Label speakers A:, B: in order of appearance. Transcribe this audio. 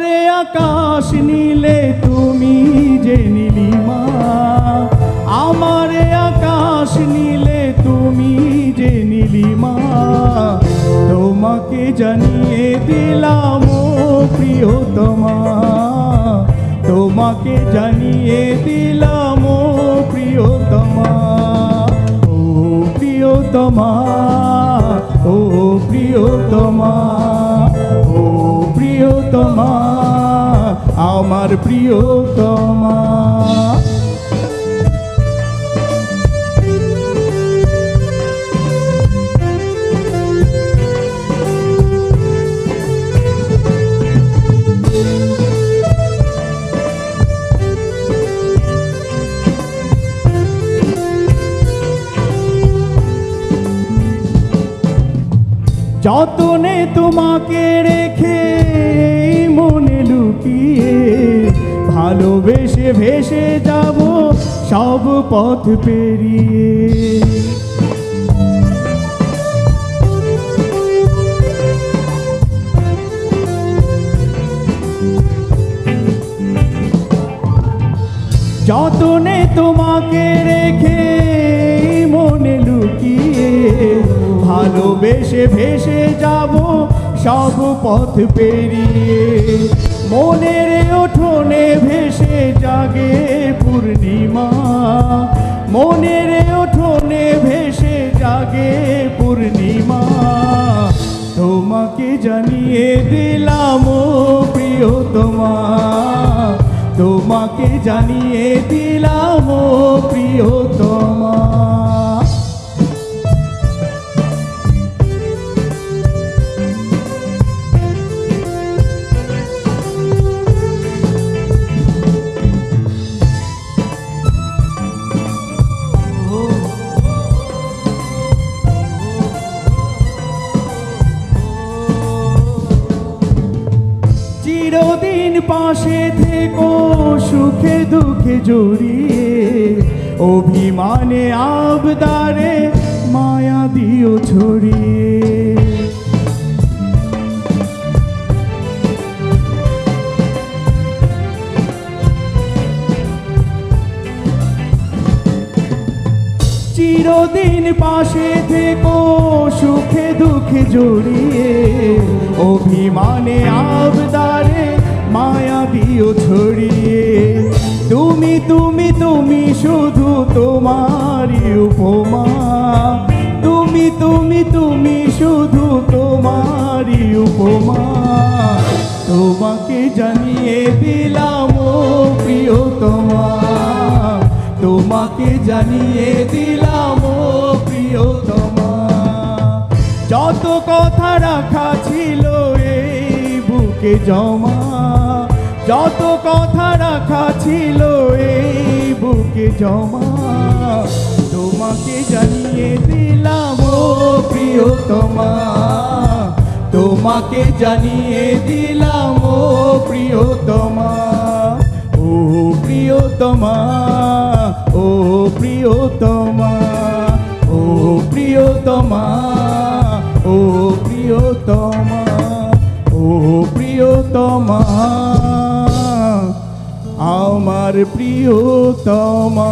A: রে আকাশ নীলে তুমি যে নীলিমা, আমার আকাশ নীলে তুমি যে নীলিমা, তোমাকে জানিয়ে দিলাম ও প্রিয়তমা, তোমাকে জানিয়ে দিলাম ও প্রিয়তমা, ও প্রিয়তমা, ও প্রিয়তমা, ও প্রিয়তমা, আমার প্রিয়তমা। যতনে তোমাকে রেখে মনে লুকিয়ে, ভালোবেসে ভেসে যাব সব পথ পেরিয়ে। যতনে তোমাকে রেখে মনে লুকিয়ে, ভালোবেসে ভেসে যাব সব পথ পেরিয়ে। মনের উঠোনে ভেসে জাগে পূর্ণিমা, মনের উঠোনে ভেসে জাগে পূর্ণিমা, তোমাকে জানিয়ে দিলাম ও প্রিয়তমা, তোমাকে জানিয়ে দিলাম ও প্রিয়তমা। চিরদিন পাশে থেকো সুখে দুঃখে জড়িয়ে, অভিমানে আবদারে মায়া দিও ছড়িয়ে। চিরদিন পাশে থেকো সুখে দুঃখে জড়িয়ে, অভিমানে আবদারে মায়া দিও ছড়িয়ে। তুমি তুমি তুমি শুধু তোমারই উপমা, তুমি তুমি তুমি শুধু তোমারই উপমা, তোমাকে জানিয়ে দিলাম ও প্রিয়তমা, তোমাকে জানিয়ে দিলাম ও প্রিয়তমা। যত কথা রাখা ছিল এই বুকে জমা, যত কথা রাখা ছিল এই বুকে জমা, তোমাকে জানিয়ে দিলাম ও প্রিয়তমা, তোমাকে জানিয়ে দিলাম ও প্রিয়তমা, ও প্রিয়তমা, ও প্রিয়তমা, ও প্রিয়তমা, ও প্রিয়তমা, ও প্রিয়তমা, আমার প্রিয়তমা।